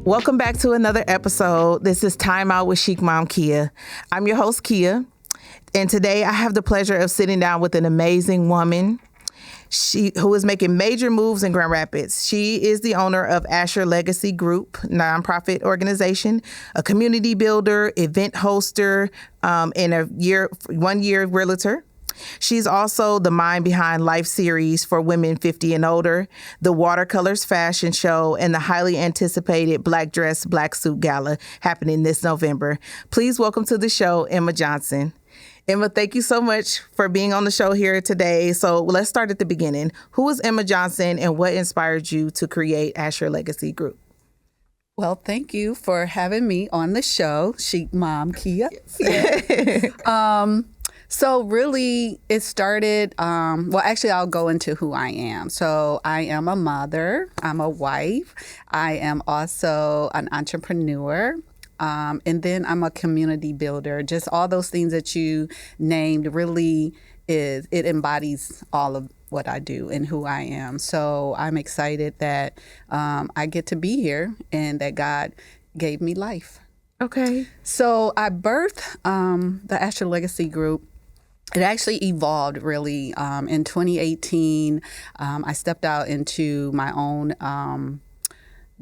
Welcome back to another episode. This is Timeout with Chicmomkia. I'm your host, Kia, and today I have the pleasure of sitting down with an amazing woman who is making major moves in Grand Rapids. She is the owner of Asher Legacy Group, nonprofit organization, a community builder, event hoster, and a 1-year realtor. She's also the mind behind Life Series for women 50 and older, the Watercolors Fashion Show, and the highly anticipated Black Dress, Black Suit Gala happening this November. Please welcome to the show, Emma Johnson. Emma, thank you so much for being on the show here today. So let's start at the beginning. Who is Emma Johnson and what inspired you to create Asher Legacy Group? Well, thank you for having me on the show, Chicmomkia. So really, it started, actually, I'll go into who I am. So I am a mother, I'm a wife, I am also an entrepreneur, and then I'm a community builder. Just all those things that you named really it embodies all of what I do and who I am. So I'm excited that I get to be here and that God gave me life. Okay. So I birthed the Asher Legacy Group. It actually evolved really in 2018. I stepped out into my own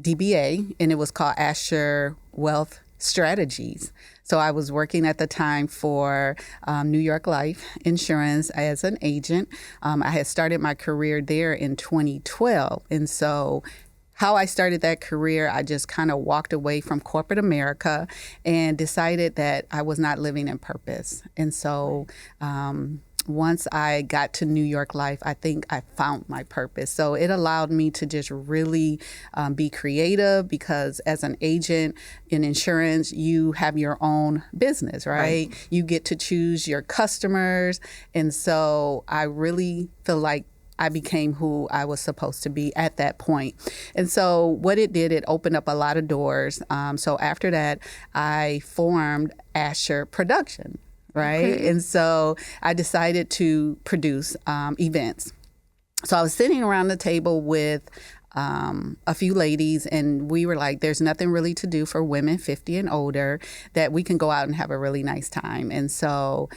DBA, and it was called Asher Wealth Strategies. So I was working at the time for New York Life Insurance as an agent. I had started my career there in 2012. And so how I started that career, I just kind of walked away from corporate America and decided that I was not living in purpose. And so once I got to New York Life, I think I found my purpose. So it allowed me to just really be creative, because as an agent in insurance, you have your own business, right? You get to choose your customers. And so I really feel like I became who I was supposed to be at that point. And so what it did, it opened up a lot of doors. So after that, I formed Asher Production, right? Okay. And so I decided to produce events. So I was sitting around the table with a few ladies, and we were like, there's nothing really to do for women 50 and older that we can go out and have a really nice time. And so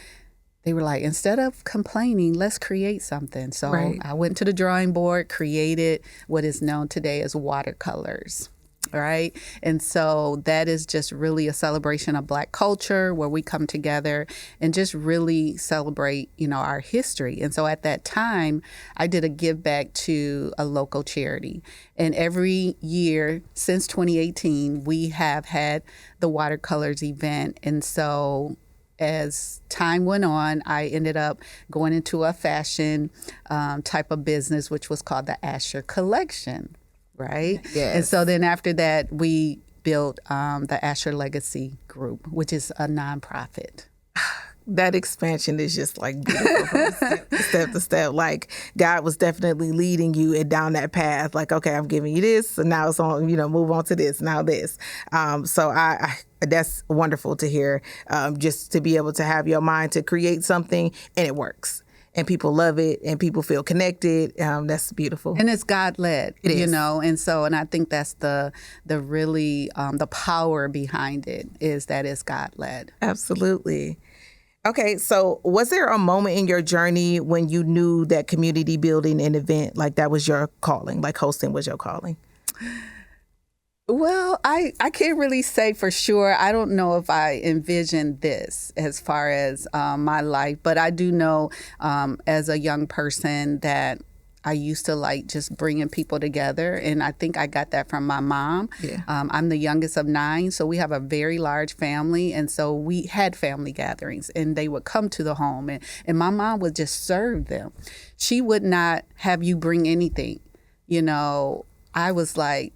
they were like, instead of complaining, let's create something. So I went to the drawing board, created what is known today as watercolors, right? And so that is just really a celebration of Black culture, where we come together and just really celebrate, our history. And so at that time, I did a give back to a local charity. And every year since 2018, we have had the watercolors event. And so as time went on, I ended up going into a fashion type of business, which was called the Asher Collection, right? Yes. And so then after that, we built the Asher Legacy Group, which is a nonprofit. That expansion is just like beautiful from step to step. Like God was definitely leading you down that path. Like, okay, I'm giving you this, and now it's on, move on to this, now this. So I that's wonderful to hear, just to be able to have your mind to create something and it works. And people love it, and people feel connected. That's beautiful. And it's God-led, it is. And I think that's the really, the power behind it, is that it's God-led. Absolutely. Okay, so was there a moment in your journey when you knew that community building an event, like that was your calling, like hosting was your calling? Well, I can't really say for sure. I don't know if I envisioned this as far as my life, but I do know as a young person that I used to like just bringing people together. And I think I got that from my mom. Yeah. I'm the youngest of 9, so we have a very large family. And so we had family gatherings, and they would come to the home, and my mom would just serve them. She would not have you bring anything. I was like,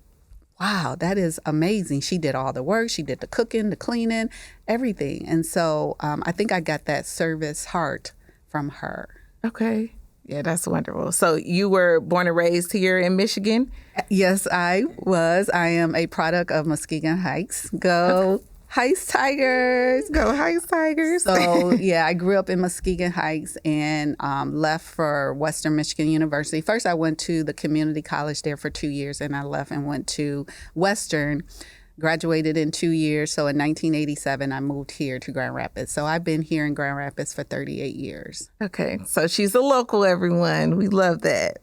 wow, that is amazing. She did all the work. She did the cooking, the cleaning, everything. And so I think I got that service heart from her. Okay. Yeah, that's wonderful. So you were born and raised here in Michigan? Yes, I was. I am a product of Muskegon Heights. Go Heights Tigers. Go Heights Tigers. So, yeah, I grew up in Muskegon Heights and left for Western Michigan University. First, I went to the community college there for 2 years, and I left and went to Western. graduated in 2 years. So in 1987, I moved here to Grand Rapids. So I've been here in Grand Rapids for 38 years. Okay, so she's a local, everyone. We love that.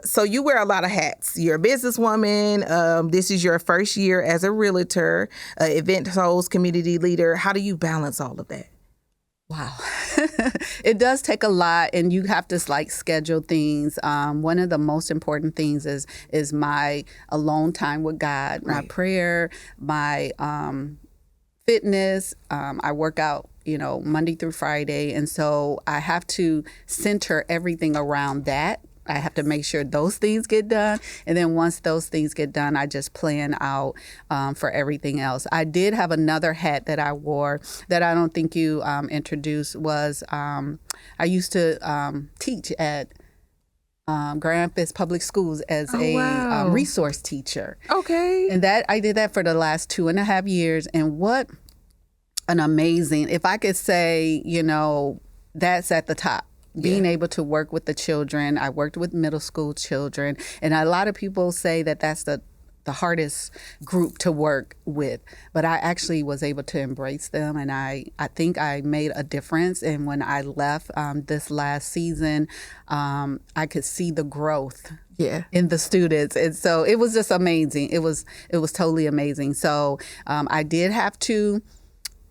So you wear a lot of hats. You're a businesswoman. This is your first year as a realtor, event host, community leader. How do you balance all of that? Wow. It does take a lot, and you have to schedule things. One of the most important things is my alone time with God, my prayer, my fitness. I work out, Monday through Friday. And so I have to center everything around that. I have to make sure those things get done. And then once those things get done, I just plan out for everything else. I did have another hat that I wore that I don't think you introduced was I used to teach at Grand Rapids Public Schools as a resource teacher. Okay. And I did that for the last 2.5 years. And what an amazing, if I could say, that's at the top. Being able to work with the children. I worked with middle school children. And a lot of people say that that's the hardest group to work with. But I actually was able to embrace them. And I think I made a difference. And when I left this last season, I could see the growth in the students. And so it was just amazing. It was totally amazing. So I did have to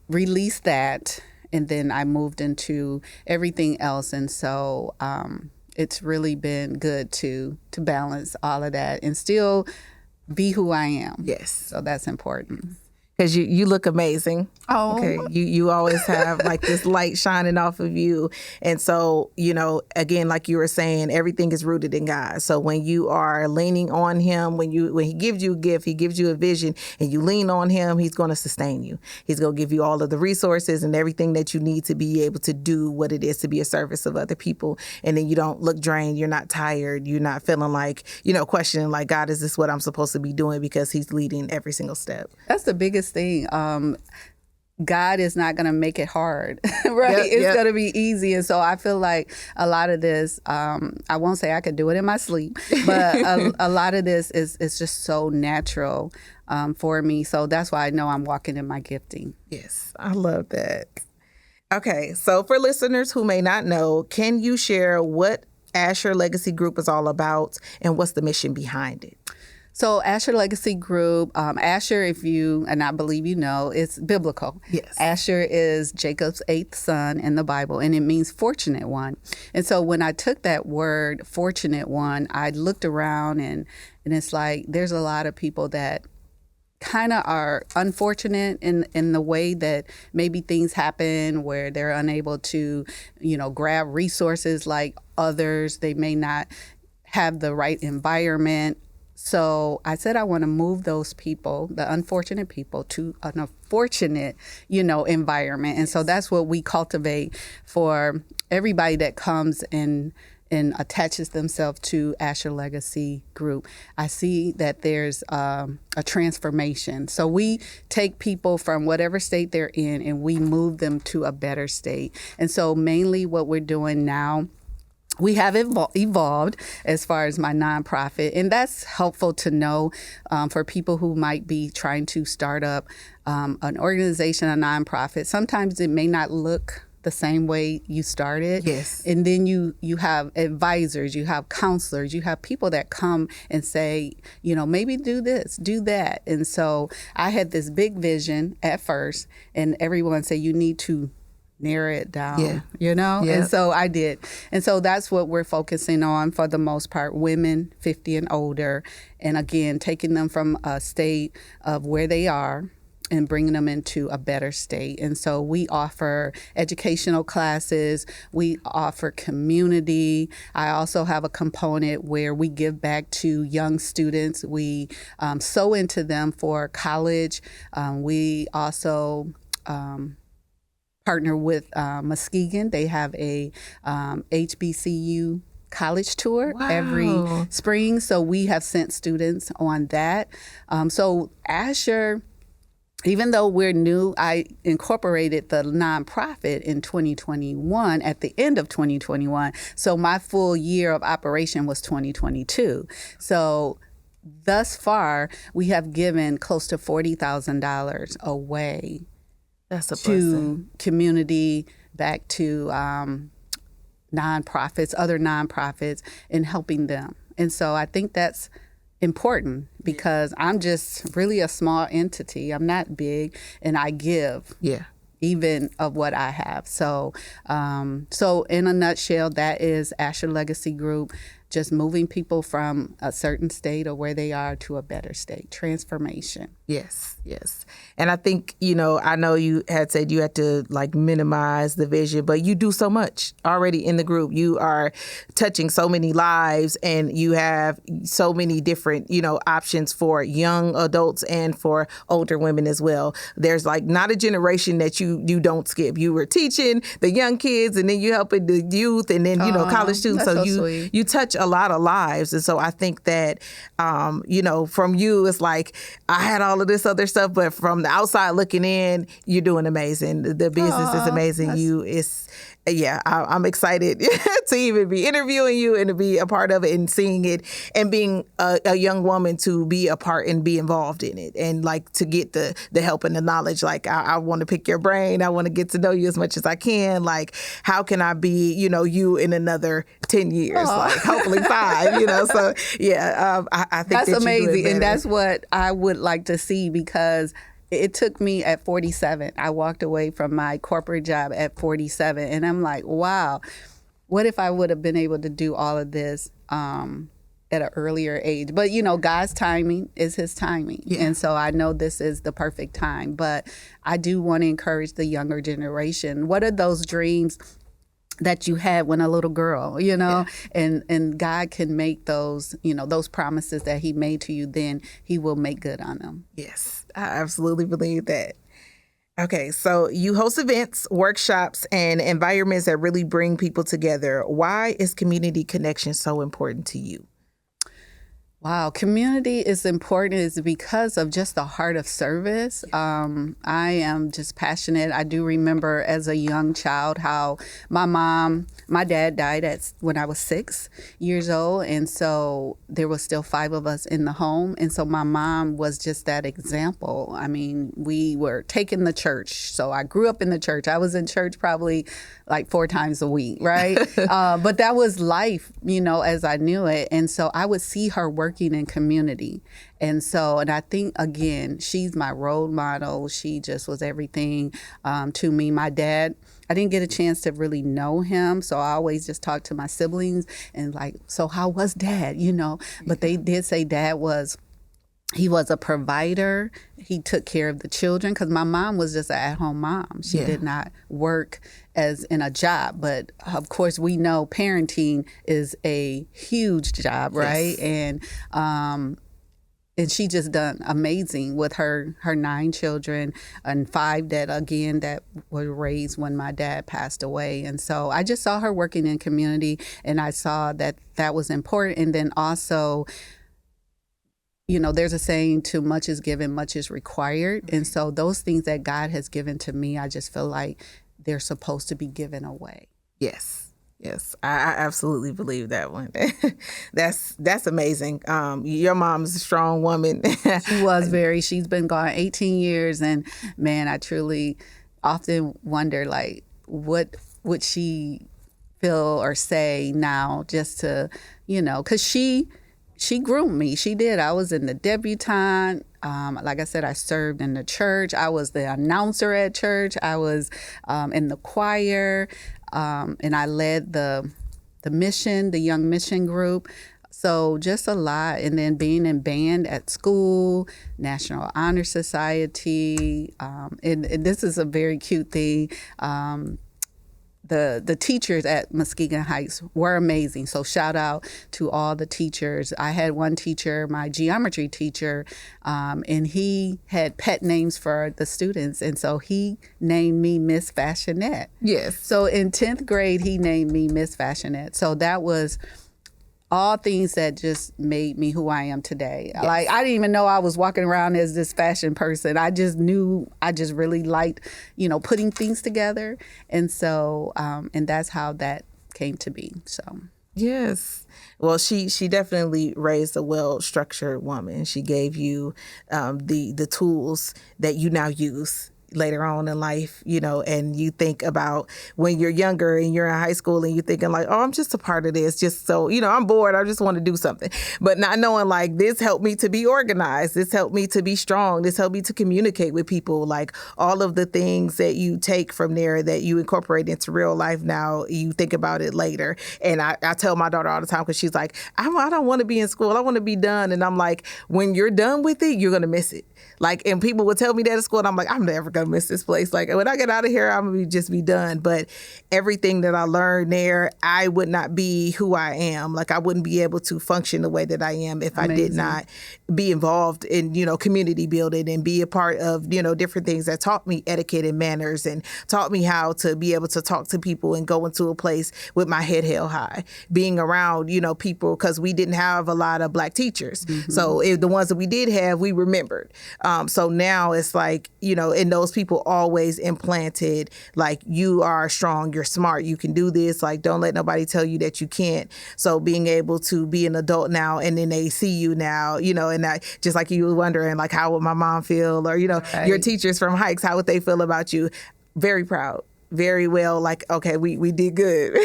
release that. And then I moved into everything else. And so it's really been good to balance all of that and still be who I am. Yes. So that's important. Because you look amazing. Oh. Okay. You always have this light shining off of you. And so, again, like you were saying, everything is rooted in God. So when you are leaning on him, when he gives you a gift, he gives you a vision, and you lean on him, he's going to sustain you. He's going to give you all of the resources and everything that you need to be able to do what it is to be a service of other people. And then you don't look drained. You're not tired. You're not feeling questioning God, is this what I'm supposed to be doing? Because he's leading every single step. That's the biggest thing. God is not going to make it hard, right? It's going to be easy. And so I feel like a lot of this, I won't say I could do it in my sleep, but a lot of this is just so natural for me. So that's why I know I'm walking in my gifting. Yes, I love that. Okay, so for listeners who may not know, can you share what Asher Legacy Group is all about and what's the mission behind it? So Asher Legacy Group, Asher, and I believe it's biblical. Yes. Asher is Jacob's 8th son in the Bible, and it means fortunate one. And so when I took that word, fortunate one, I looked around and it's there's a lot of people that kind of are unfortunate in the way that maybe things happen where they're unable to, grab resources like others. They may not have the right environment. So I said I want to move those people, the unfortunate people, to an fortunate, environment. And so that's what we cultivate for everybody that comes and attaches themselves to Asher Legacy Group. I see that there's a transformation. So we take people from whatever state they're in and we move them to a better state. And so mainly what we're doing now, we have evolved as far as my nonprofit, and that's helpful to know for people who might be trying to start up an organization, a nonprofit. Sometimes it may not look the same way you started. Yes. And then you have advisors, you have counselors, you have people that come and say, maybe do this, do that. And so I had this big vision at first, and everyone said you need to narrow it down, And so I did. And so that's what we're focusing on for the most part, women 50 and older. And again, taking them from a state of where they are and bringing them into a better state. And so we offer educational classes. We offer community. I also have a component where we give back to young students. We sow into them for college. We also partner with Muskegon. They have a HBCU college tour every spring. So we have sent students on that. So Asher, even though we're new, I incorporated the nonprofit in 2021, at the end of 2021. So my full year of operation was 2022. So thus far, we have given close to $40,000 away. That's a to blessing. community, back to nonprofits, other nonprofits, and helping them. And so I think that's important because I'm just really a small entity. I'm not big, and I give. Yeah. Even of what I have. So so in a nutshell, that is Asher Legacy Group, just moving people from a certain state or where they are to a better state, transformation. Yes, yes. And I think, I know you had said you had to like minimize the vision, but you do so much already in the group. You are touching so many lives, and you have so many different, options for young adults and for older women as well. There's like not a generation that you don't skip. You were teaching the young kids, and then you helping the youth, and then, college students. So you touch a lot of lives. And so I think that, from you, it's like I had all of this other stuff, but from the outside looking in, you're doing amazing. The business is amazing. I'm excited to even be interviewing you and to be a part of it and seeing it, and being a young woman to be a part and be involved in it, and like to get the help and the knowledge. Like I want to pick your brain. I want to get to know you as much as I can. Like how can I be, you in another 10 years, like hopefully 5, So I think that's that amazing. And that's what I would like to see, because it took me at 47. I walked away from my corporate job at 47, and I'm like, wow, what if I would have been able to do all of this at an earlier age? But, God's timing is his timing. Yeah. And so I know this is the perfect time. But I do want to encourage the younger generation. What are those dreams that you had when a little girl, and God can make those, those promises that he made to you, then he will make good on them. Yes, I absolutely believe that. Okay, so you host events, workshops, and environments that really bring people together. Why is community connection so important to you? Wow, community is important is because of just the heart of service. I am just passionate. I do remember as a young child how my dad died when I was 6 years old. And so there was still 5 of us in the home. And so my mom was just that example. I mean, we were taking the church. So I grew up in the church. I was in church probably like 4 times a week, right? But that was life, as I knew it. And so I would see her working in community. And I think, again, she's my role model. She just was everything to me. My dad, I didn't get a chance to really know him. So I always just talked to my siblings and like, so how was dad, But they did say he was a provider. He took care of the children, because my mom was just an at-home mom. She did not work as in a job. But of course, we know parenting is a huge job, right? Yes. And she just done amazing with her 9 children, and 5 that were raised when my dad passed away. And so I just saw her working in community, and I saw that was important. And then also, there's a saying, too much is given, much is required. And so those things that God has given to me, I just feel like they're supposed to be given away. Yes. Yes, I absolutely believe that one. That's amazing. Your mom is a strong woman. She's been gone 18 years. And man, I truly often wonder, like, what would she feel or say now, just to, because she groomed me. She did. I was in the debutante. Like I said, I served in the church. I was the announcer at church. I was in the choir, and I led the mission, the young mission group. So just a lot. And then being in band at school, National Honor Society. And this is a very cute thing. The teachers at Muskegon Heights were amazing. So shout out to all the teachers. I had one teacher, my geometry teacher, and he had pet names for the students. And so he named me Miss Fashionette. Yes. So in 10th grade, he named me Miss Fashionette. So that was all things that just made me who I am today. Yes. Like, I didn't even know I was walking around as this fashion person. I just knew I just really liked, putting things together. And so, and that's how that came to be. So. Yes. Well, she definitely raised a well-structured woman. She gave you the tools that you now use later on in life, and you think about when you're younger and you're in high school and you're thinking like, oh, I'm just a part of this, just so, I'm bored. I just want to do something. But not knowing like this helped me to be organized. This helped me to be strong. This helped me to communicate with people. Like all of the things that you take from there that you incorporate into real life now, you think about it later. And I tell my daughter all the time, because she's like, I don't want to be in school. I want to be done. And I'm like, when you're done with it, you're going to miss it. Like, and people would tell me that at school, and I'm like, I'm never going to miss this place. Like, when I get out of here, I'm going to just be done. But everything that I learned there, I would not be who I am. Like, I wouldn't be able to function the way that I am if I did not be involved in, community building and be a part of, different things that taught me etiquette and manners and taught me how to be able to talk to people and go into a place with my head held high. Being around, people, because we didn't have a lot of Black teachers. Mm-hmm. So if the ones that we did have, we remembered. So now it's like, and those people always implanted, like, you are strong, you're smart, you can do this. Like, don't let nobody tell you that you can't. So being able to be an adult now, and then they see you now, and I, just like you were wondering, like, how would my mom feel? Or, right. Your teachers from hikes, how would they feel about you? Very proud. Very well, like, okay, we did good.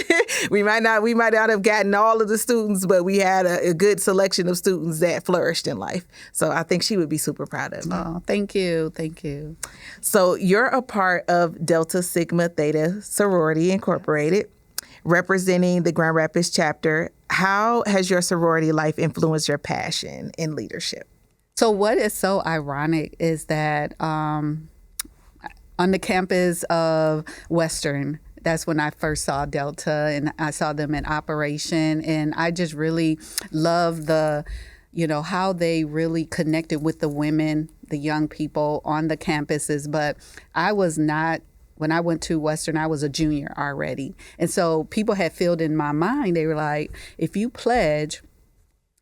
we might not have gotten all of the students, but we had a good selection of students that flourished in life. So I think she would be super proud of me. Oh, thank you. Thank you. So you're a part of Delta Sigma Theta Sorority Incorporated, representing the Grand Rapids chapter. How has your sorority life influenced your passion in leadership? So what is so ironic is that on the campus of Western, that's when I first saw Delta, and I saw them in operation. And I just really love how they really connected with the women, the young people on the campuses. But I was not, when I went to Western, I was a junior already. And so people had filled in my mind, they were like, if you pledge,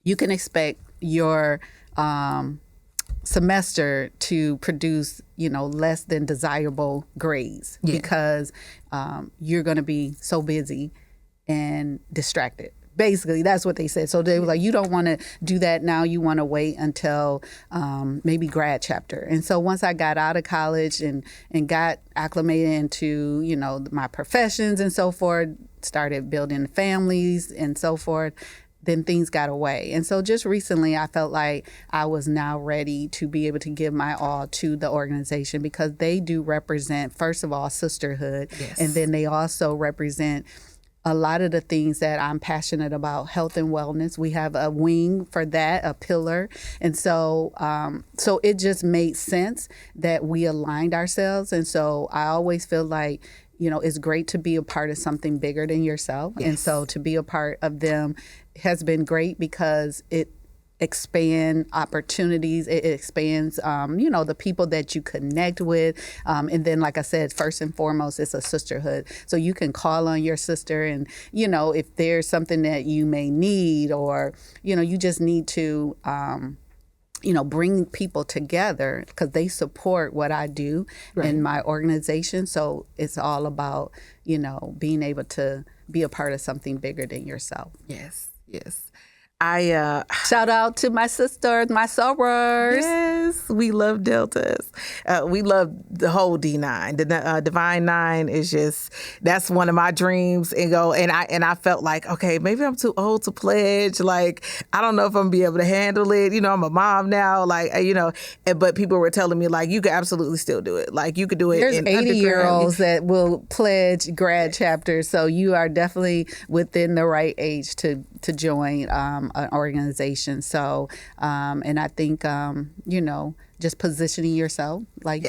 you can expect your semester to produce, less than desirable grades because you're going to be so busy and distracted. Basically, that's what they said. So they were like, you don't want to do that now. You want to wait until maybe grad chapter. And so once I got out of college and got acclimated into, my professions and so forth, started building families and so forth, then things got away. And so just recently, I felt like I was now ready to be able to give my all to the organization, because they do represent, first of all, sisterhood. Yes. And then they also represent a lot of the things that I'm passionate about, health and wellness. We have a wing for that, a pillar. And so it just made sense that we aligned ourselves. And so I always feel like, it's great to be a part of something bigger than yourself. Yes. And so to be a part of them has been great, because it expands opportunities. It expands, the people that you connect with. And then, like I said, first and foremost, it's a sisterhood. So you can call on your sister, and, if there's something that you may need, or, you just need to, bring people together, because they support what I do in my organization. So it's all about, being able to be a part of something bigger than yourself. Yes, yes. Shout out to my sisters, my sorors. Yes, we love Deltas. We love the whole D9. The Divine Nine is just, that's one of my dreams. And I felt like, okay, maybe I'm too old to pledge. Like, I don't know if I'm gonna be able to handle it. I'm a mom now. Like, but people were telling me, like, you could absolutely still do it. Like, you could do it. There's 80-year-olds that will pledge grad chapters, so you are definitely within the right age to join an organization. So, and I think, just positioning yourself like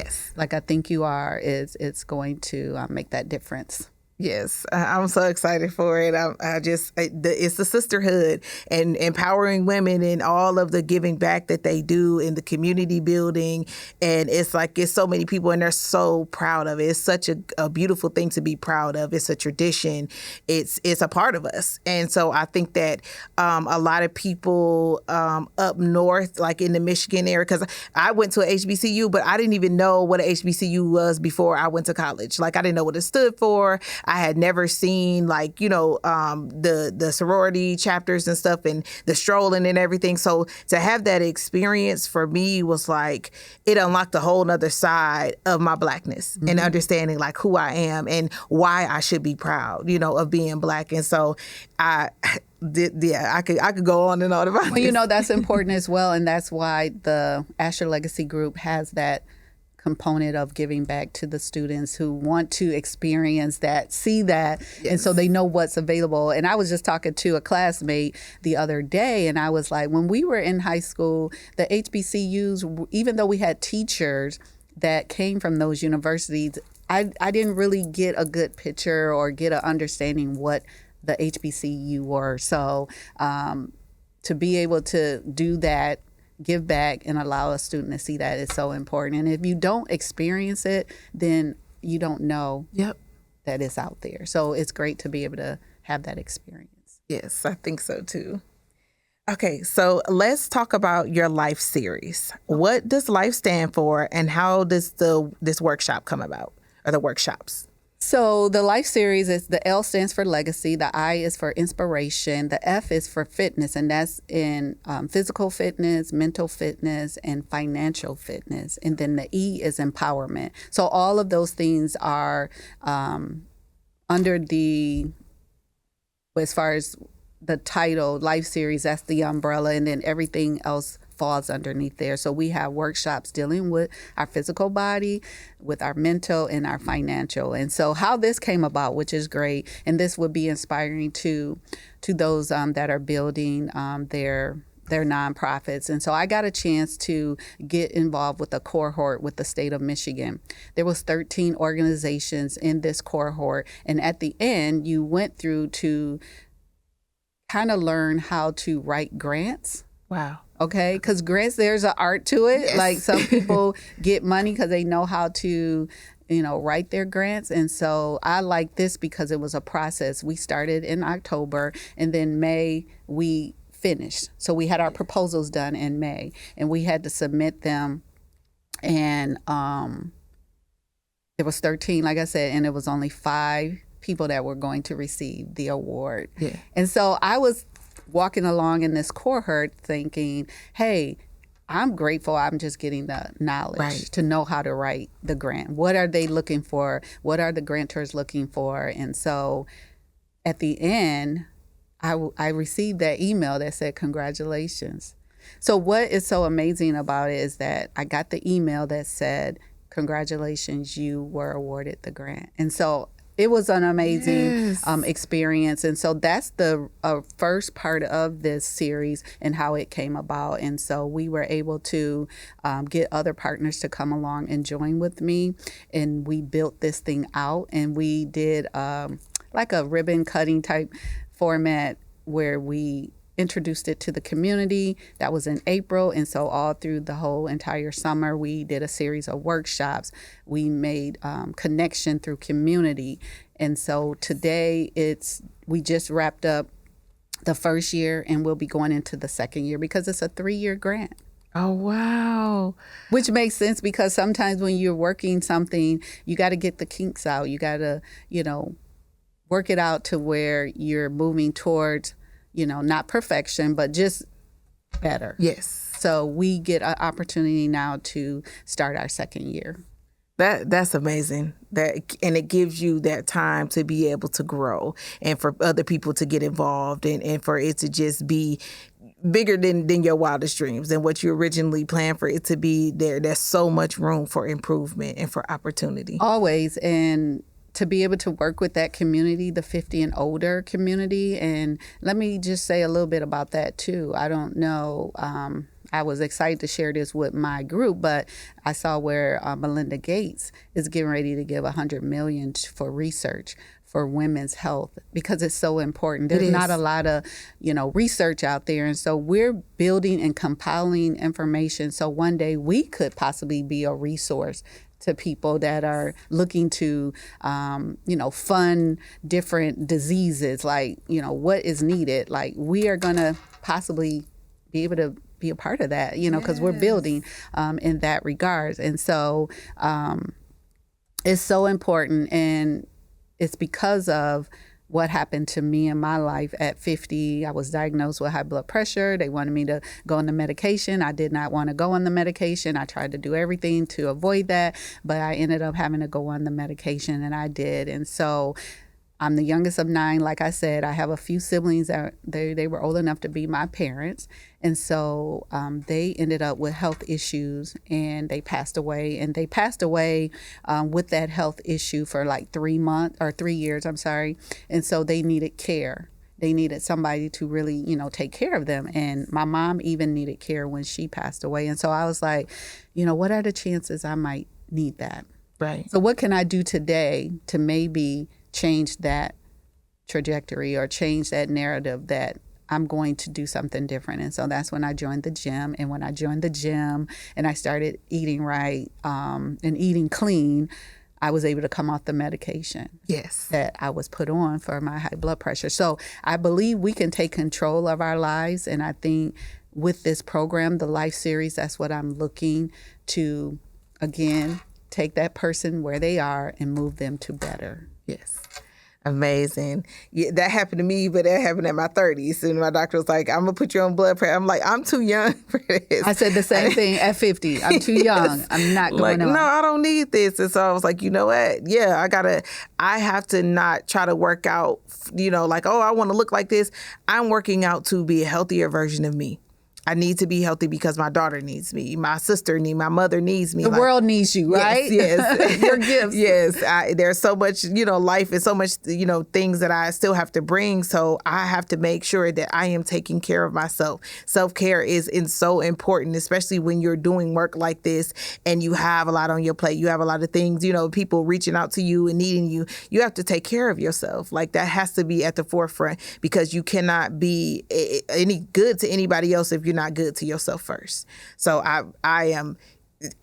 I think you are, it's going to make that difference. Yes, I'm so excited for it. It's the sisterhood and empowering women and all of the giving back that they do in the community building. And it's so many people, and they're so proud of it. It's such a beautiful thing to be proud of. It's a tradition. It's a part of us. And so I think that a lot of people up north, like in the Michigan area, because I went to a HBCU, but I didn't even know what a HBCU was before I went to college. Like, I didn't know what it stood for. I had never seen like, the sorority chapters and stuff and the strolling and everything. So to have that experience for me was like, it unlocked a whole nother side of my Blackness and understanding like who I am and why I should be proud, of being Black. And so I could go on and on about this. Well, that's important as well. And that's why the Asher Legacy Group has that component of giving back to the students who want to experience that, see that, yes. And so they know what's available. And I was just talking to a classmate the other day, and I was like, when we were in high school, the HBCUs, even though we had teachers that came from those universities, I didn't really get a good picture or get an understanding what the HBCU were. So to be able to do that, give back and allow a student to see that is so important. And if you don't experience it, then you don't know that it's out there. So it's great to be able to have that experience. Yes, I think so too. Okay, so let's talk about your life series. What does life stand for, and how does this workshop come about, or the workshops? So the life series is, the L stands for legacy, the I is for inspiration, the F is for fitness, and that's in physical fitness, mental fitness, and financial fitness. And then the E is empowerment. So all of those things are under the, as far as the title, life series, that's the umbrella, and then everything else falls underneath there. So we have workshops dealing with our physical body, with our mental, and our financial. And so how this came about, which is great, and this would be inspiring to those that are building their nonprofits. And so I got a chance to get involved with a cohort with the state of Michigan. There was 13 organizations in this cohort, and at the end, you went through to kind of learn how to write grants. Wow. Okay, because grants, there's an art to it. Yes. Like some people get money because they know how to, write their grants. And so I like this because it was a process. We started in October, and then May we finished. So we had our proposals done in May, and we had to submit them. And there was 13, like I said, and it was only 5 people that were going to receive the award. Yeah. And so I was walking along in this cohort thinking, hey, I'm grateful I'm just getting the knowledge to know how to write the grant. What are they looking for? What are the grantors looking for? And so at the end, I received that email that said, congratulations. So what is so amazing about it is that I got the email that said, congratulations, you were awarded the grant. And so it was an amazing experience. And so that's the first part of this series and how it came about. And so we were able to get other partners to come along and join with me. And we built this thing out, and we did like a ribbon cutting type format where we introduced it to the community. That was in April. And so all through the whole entire summer, we did a series of workshops. We made connection through community. And so today we just wrapped up the first year, and we'll be going into the second year because it's a 3-year grant. Oh, wow. Which makes sense because sometimes when you're working something, you got to get the kinks out. You got to, work it out to where you're moving towards not perfection, but just better. Yes. So we get an opportunity now to start our second year. That's amazing. And it gives you that time to be able to grow and for other people to get involved and for it to just be bigger than your wildest dreams and what you originally planned for it to be there. There's so much room for improvement and for opportunity. Always. And to be able to work with that community, the 50 and older community. And let me just say a little bit about that too. I don't know. I was excited to share this with my group, but I saw where Melinda Gates is getting ready to give $100 million for research for women's health because it's so important. There's not a lot of, research out there. And so we're building and compiling information. So one day we could possibly be a resource to people that are looking to, fund different diseases, like, what is needed. Like we are going to possibly be able to be a part of that, because we're building in that regards. And so it's so important. And it's because of what happened to me in my life at 50. I was diagnosed with high blood pressure. They wanted me to go on the medication. I did not want to go on the medication. I tried to do everything to avoid that, but I ended up having to go on the medication, and I did. And so I'm the youngest of 9. Like I said, I have a few siblings that they were old enough to be my parents. And so they ended up with health issues, and they passed away. And they passed away with that health issue for like 3 years, I'm sorry. And so they needed care. They needed somebody to really, take care of them. And my mom even needed care when she passed away. And so I was like, what are the chances I might need that? Right. So what can I do today to maybe change that trajectory or change that narrative that I'm going to do something different? And so that's when I joined the gym. And when I joined the gym and I started eating right and eating clean, I was able to come off the medication that I was put on for my high blood pressure. So I believe we can take control of our lives. And I think with this program, the Life Series, that's what I'm looking to, again, take that person where they are and move them to better. Yes. Amazing. Yeah, that happened to me, but that happened in my 30s. And my doctor was like, I'm going to put you on blood pressure. I'm like, I'm too young for this. I said the same thing at 50. I'm too young. I'm not going on. No, I don't need this. And so I was like, you know what? Yeah, I have to not try to work out, like, oh, I want to look like this. I'm working out to be a healthier version of me. I need to be healthy because my daughter needs me. My sister needs me. My mother needs me. The world needs you, right? Yes. Your gifts. Yes. There's so much, life is so much, things that I still have to bring. So I have to make sure that I am taking care of myself. Self-care is so important, especially when you're doing work like this and you have a lot on your plate. You have a lot of things, people reaching out to you and needing you. You have to take care of yourself. Like that has to be at the forefront because you cannot be any good to anybody else if you're not good to yourself first. So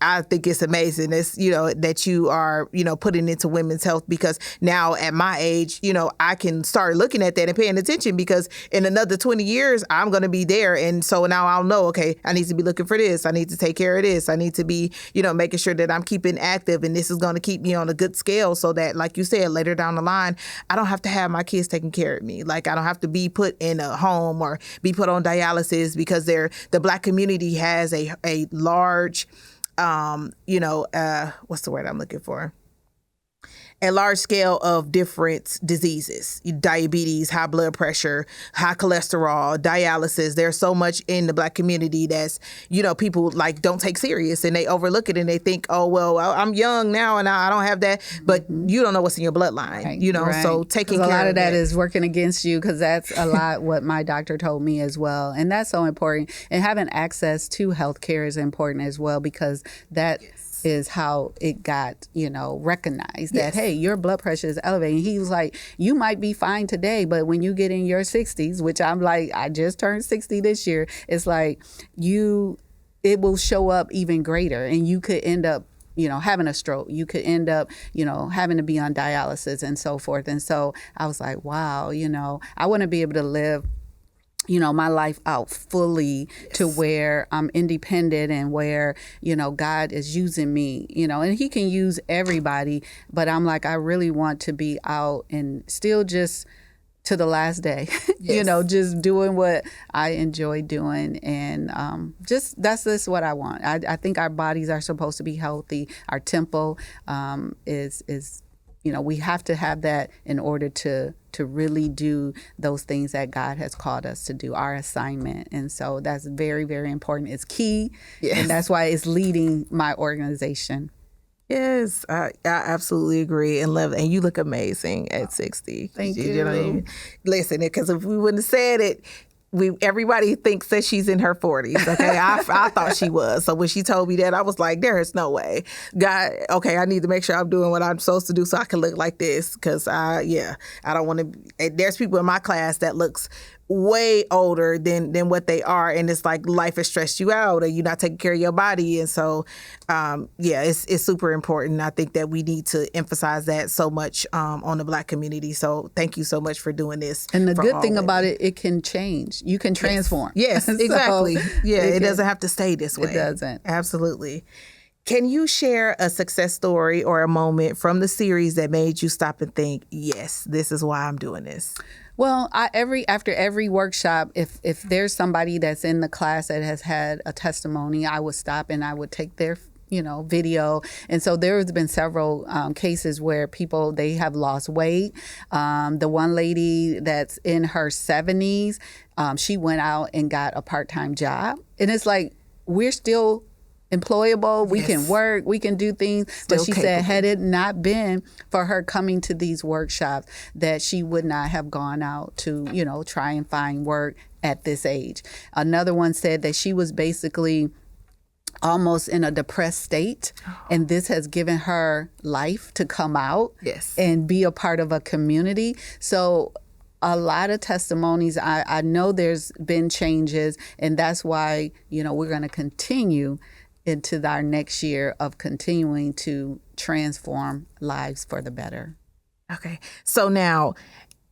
I think it's amazing that you are, putting into women's health, because now at my age, I can start looking at that and paying attention, because in another 20 years, I'm going to be there. And so now I'll know, okay, I need to be looking for this. I need to take care of this. I need to be, making sure that I'm keeping active, and this is going to keep me on a good scale so that, like you said, later down the line, I don't have to have my kids taking care of me. Like I don't have to be put in a home or be put on dialysis, because the Black community has a large what's the word I'm looking for? A large scale of different diseases, diabetes, high blood pressure, high cholesterol, dialysis. There's so much in the Black community that's, people like don't take serious, and they overlook it and they think, oh, well, I'm young now and I don't have that. But you don't know what's in your bloodline, right. So taking care of a lot of that is working against you, because that's a lot what my doctor told me as well. And that's so important. And having access to healthcare is important as well, because that is how it got, recognized that, hey, your blood pressure is elevated. He was like, you might be fine today, but when you get in your 60s, which I'm like, I just turned 60 this year, it's like it will show up even greater, and you could end up having a stroke. You could end up, having to be on dialysis and so forth. And so I was like, wow, I want to be able to live my life out fully to where I'm independent and where, God is using me, and he can use everybody. But I'm like, I really want to be out and still just to the last day, just doing what I enjoy doing. And that's just what I want. I think our bodies are supposed to be healthy. Our temple is we have to have that in order to really do those things that God has called us to do, our assignment. And so that's very, very important. It's key. Yes. And that's why it's leading my organization. Yes, I absolutely agree and love it. And you look amazing at 60. Thank you. Listen, because if we wouldn't have said it, everybody thinks that she's in her 40s. Okay, I thought she was. So when she told me that, I was like, there is no way. God, okay, I need to make sure I'm doing what I'm supposed to do so I can look like this. Because I don't want to. There's people in my class that looks way older than what they are, and it's like life has stressed you out, or you're not taking care of your body. And so it's super important. I think that we need to emphasize that so much on the Black community. So thank you so much for doing this. And the good thing about it can change. You can transform. Yes, exactly. It doesn't have to stay this way. It doesn't. Absolutely. Can you share a success story or a moment from the series that made you stop and think, yes, this is why I'm doing this? Well, after every workshop, if there's somebody that's in the class that has had a testimony, I would stop and I would take their video. And so there's been several cases where people, they have lost weight. The one lady that's in her 70s, she went out and got a part-time job. And it's like, we're still employable, we can work, we can do things. But she said, had it not been for her coming to these workshops, that she would not have gone out to, try and find work at this age. Another one said that she was basically almost in a depressed state, and this has given her life to come out and be a part of a community. So a lot of testimonies. I know there's been changes, and that's why, we're going to continue into our next year of continuing to transform lives for the better. Okay. So now,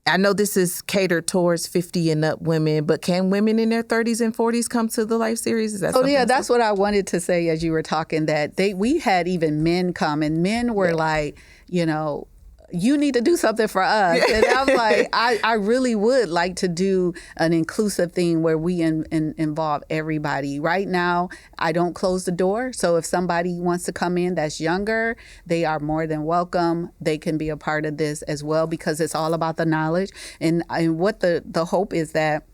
I know this is catered towards 50 and up women, but can women in their 30s and 40s come to the Life Series? Is that that's what I wanted to say as you were talking, that we had even men come, and men were like, you need to do something for us. And I'm like, I really would like to do an inclusive thing where we involve everybody. Right now, I don't close the door. So if somebody wants to come in that's younger, they are more than welcome. They can be a part of this as well, because it's all about the knowledge. And what the hope is that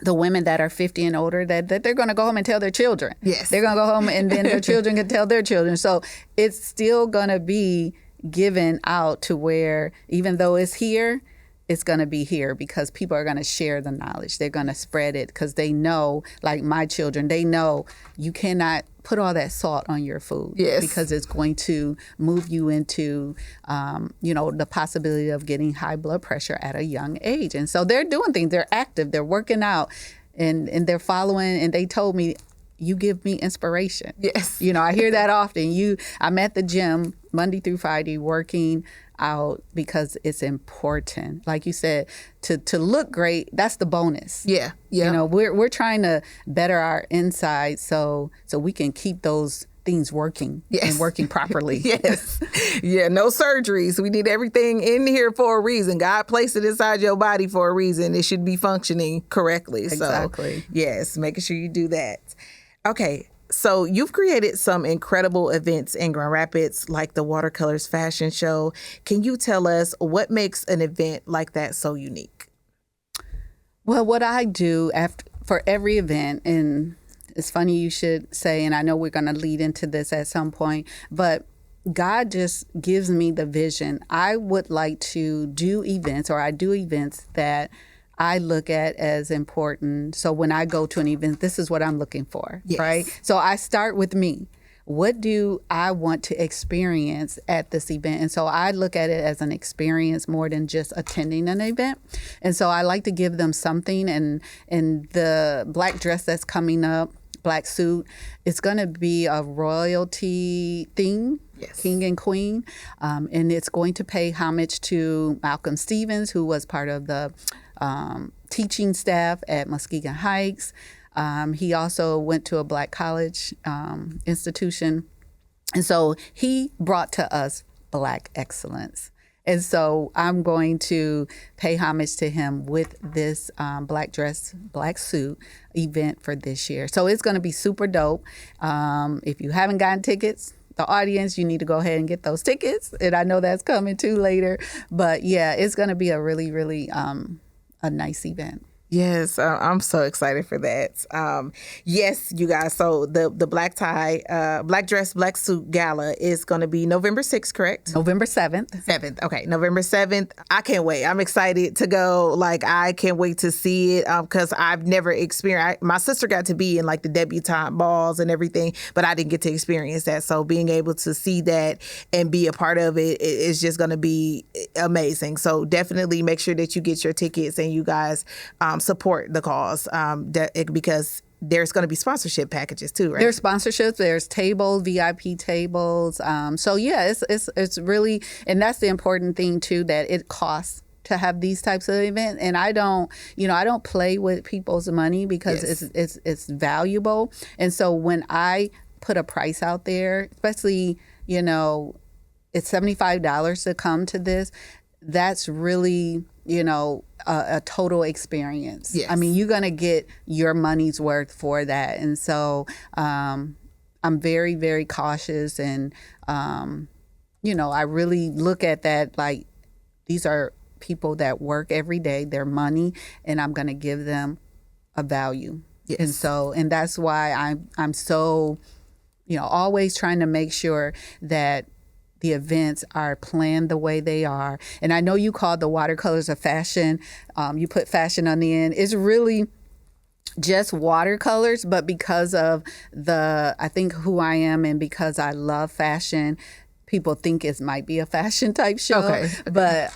the women that are 50 and older, that they're going to go home and tell their children. Yes. They're going to go home and then their children can tell their children. So it's still going to be given out to where, even though it's here, it's going to be here, because people are going to share the knowledge. They're going to spread it, because they know, like my children, they know you cannot put all that salt on your food, because it's going to move you into, the possibility of getting high blood pressure at a young age. And so they're doing things. They're active. They're working out, and they're following. And they told me, you give me inspiration. Yes. I hear that often. I'm at the gym Monday through Friday working out, because it's important. Like you said, to look great, that's the bonus. Yeah. We're trying to better our insides so we can keep those things working and working properly. Yes. Yeah, no surgeries. We need everything in here for a reason. God placed it inside your body for a reason. It should be functioning correctly. Exactly. So, yes, making sure you do that. Okay, so you've created some incredible events in Grand Rapids, like the Watercolors Fashion Show. Can you tell us what makes an event like that so unique? Well, what I do for every event, and it's funny you should say, and I know we're going to lead into this at some point, but God just gives me the vision. I would like to do events, or I do events that I look at as important. So when I go to an event, this is what I'm looking for, right? So I start with me. What do I want to experience at this event? And so I look at it as an experience more than just attending an event. And so I like to give them something. And the black dress that's coming up, black suit, it's going to be a royalty theme. Yes. King and Queen. And it's going to pay homage to Malcolm Stevens, who was part of the teaching staff at Muskegon Heights. He also went to a black college institution. And so he brought to us black excellence. And so I'm going to pay homage to him with this black dress, black suit event for this year. So it's going to be super dope. If you haven't gotten tickets, the audience, you need to go ahead and get those tickets. And I know that's coming too later. But yeah, it's going to be a really, really a nice event. Yes, I'm so excited for that. Yes, you guys. So the black tie, black dress, black suit gala is going to be November 6th, correct? November 7th. 7th. Okay, November 7th. I can't wait. I'm excited to go. Like, I can't wait to see it because I've never experienced. My sister got to be in like the debutante balls and everything, but I didn't get to experience that. So being able to see that and be a part of it is just going to be amazing. So definitely make sure that you get your tickets and you guys support the cause because there's going to be sponsorship packages too, right? There's sponsorships, there's tables, VIP tables. So yeah, it's really, and that's the important thing too, that it costs to have these types of events. And I don't play with people's money because it's valuable. And so when I put a price out there, especially, it's $75 to come to this. That's really, a total experience. Yes. I mean, you're going to get your money's worth for that. And so I'm very, very cautious. And, I really look at that like these are people that work every day, their money, and I'm going to give them a value. Yes. And that's why I'm so, always trying to make sure that the events are planned the way they are. And I know you called the watercolors a fashion. You put fashion on the end. It's really just watercolors, but because of I think who I am and because I love fashion, people think it might be a fashion type show. Okay. But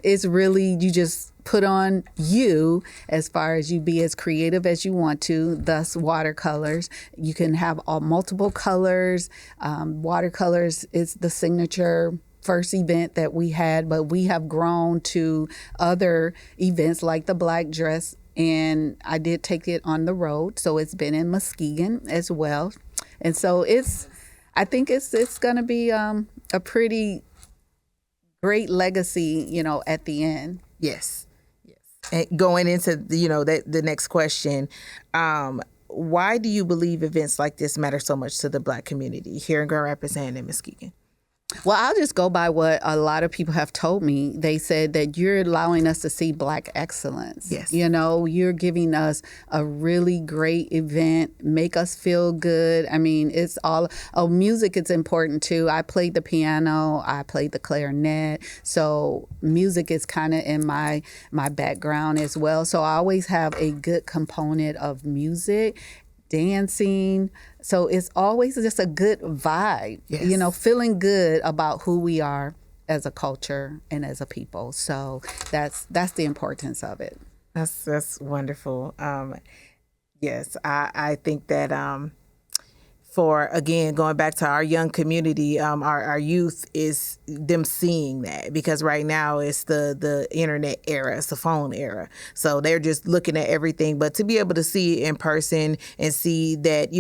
it's really, you just put on you as far as you be as creative as you want to, thus watercolors. You can have multiple colors. Watercolors is the signature first event that we had, but we have grown to other events like the black dress. And I did take it on the road. So it's been in Muskegon as well. And so I think it's going to be a pretty great legacy, at the end. Yes. And going into the next question, why do you believe events like this matter so much to the Black community here in Grand Rapids and in Muskegon? Well, I'll just go by what a lot of people have told me. They said that you're allowing us to see Black excellence. Yes. You're giving us a really great event, make us feel good. I mean, it's music is important too. I played the piano, I played the clarinet. So music is kind of in my background as well. So I always have a good component of music, dancing. So it's always just a good vibe, yes. Feeling good about who we are as a culture and as a people. So that's the importance of it. That's wonderful. Yes, I think that for, again, going back to our young community, our youth is them seeing that, because right now it's the internet era, it's the phone era. So they're just looking at everything, but to be able to see it in person and see that,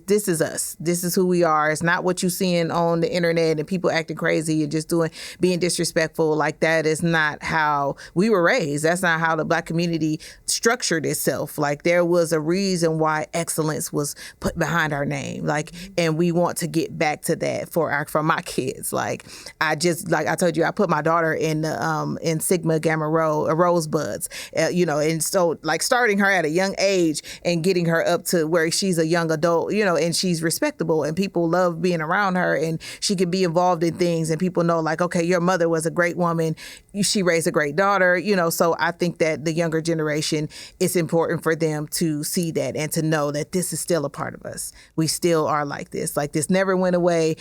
this is us, this is who we are. It's not what you're seeing on the internet and people acting crazy and just being disrespectful. Like, that is not how we were raised. That's not how the Black community structured itself. Like, there was a reason why excellence was put behind our name. And we want to get back to that for my kids. Like I told you, I put my daughter in Sigma Gamma Rosebuds, and so starting her at a young age and getting her up to where she's a young adult, and she's respectable and people love being around her and she can be involved in things and people know okay, your mother was a great woman. She raised a great daughter, so I think that the younger generation, it's important for them to see that and to know that this is still a part of us. We still are like this never went away.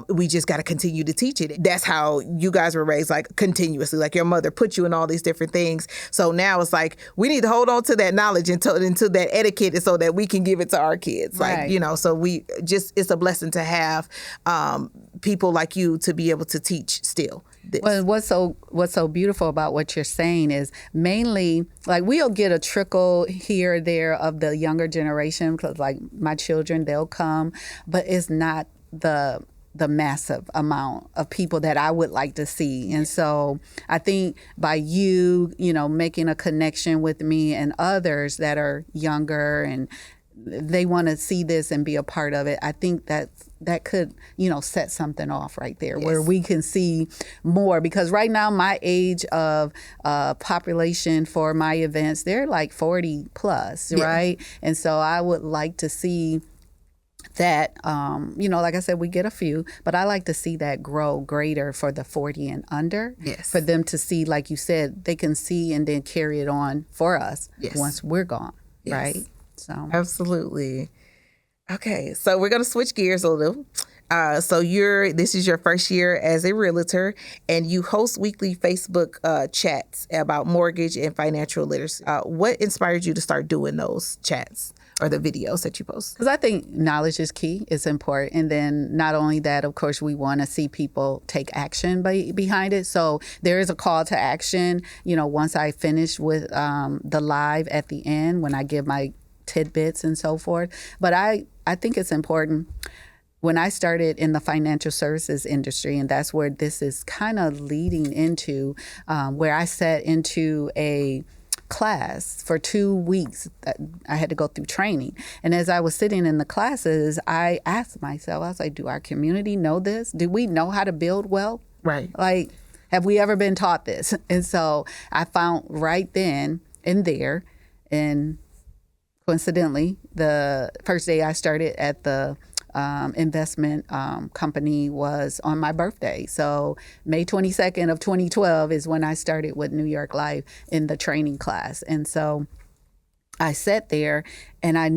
We just got to continue to teach it. That's how you guys were raised, continuously. Your mother put you in all these different things. So now it's we need to hold on to that knowledge and to that etiquette so that we can give it to our kids. Right. So it's a blessing to have people like you to be able to teach still. This. Well, what's so beautiful about what you're saying is mainly we'll get a trickle here or there of the younger generation, because my children, they'll come, but it's not the massive amount of people that I would like to see. And so I think by you making a connection with me and others that are younger and they want to see this and be a part of it, I think that could, set something off right there. Yes. Where we can see more, because right now my age of population for my events, they're 40 plus, yeah. Right? And so I would like to see that, like I said, we get a few, but I like to see that grow greater for the 40 and under. Yes. For them to see, like you said, they can see and then carry it on for us. Yes. Once we're gone, yes. Right? So absolutely. Okay, so we're gonna switch gears a little. So this is your first year as a realtor, and you host weekly Facebook chats about mortgage and financial literacy. What inspired you to start doing those chats or the videos that you post? Because I think knowledge is key. It's important. And then not only that, of course, we want to see people take action behind it. So there is a call to action. Once I finish with the live at the end, when I give my tidbits and so forth. But I think it's important. When I started in the financial services industry, and that's where this is kind of leading into, where I sat into a class for 2 weeks. I had to go through training. And as I was sitting in the classes, I asked myself, I was like, do our community know this? Do we know how to build wealth? Right. Like, have we ever been taught this? And so I found right then and there, and coincidentally, the first day I started at the investment company was on my birthday. So May 22nd of 2012 is when I started with New York Life in the training class. And so I sat there and I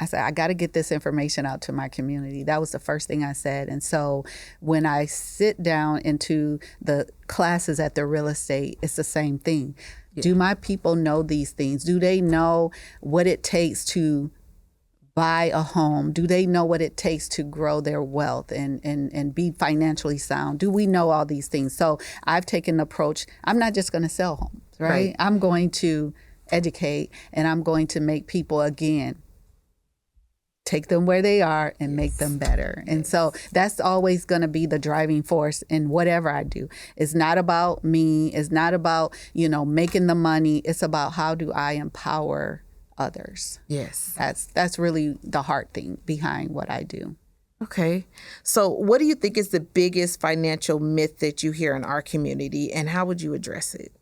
said, I got to get this information out to my community. That was the first thing I said. And so when I sit down into the classes at the real estate, it's the same thing. Yeah. Do my people know these things? Do they know what it takes to buy a home? Do they know what it takes to grow their wealth and be financially sound? Do we know all these things? So I've taken the approach, I'm not just going to sell homes, right? I'm going to educate, and I'm going to make people, again, take them where they are and make them better. And so that's always going to be the driving force in whatever I do. It's not about me. It's not about, making the money. It's about how do I empower others. Yes. That's really the heart thing behind what I do. Okay. So what do you think is the biggest financial myth that you hear in our community, and how would you address it?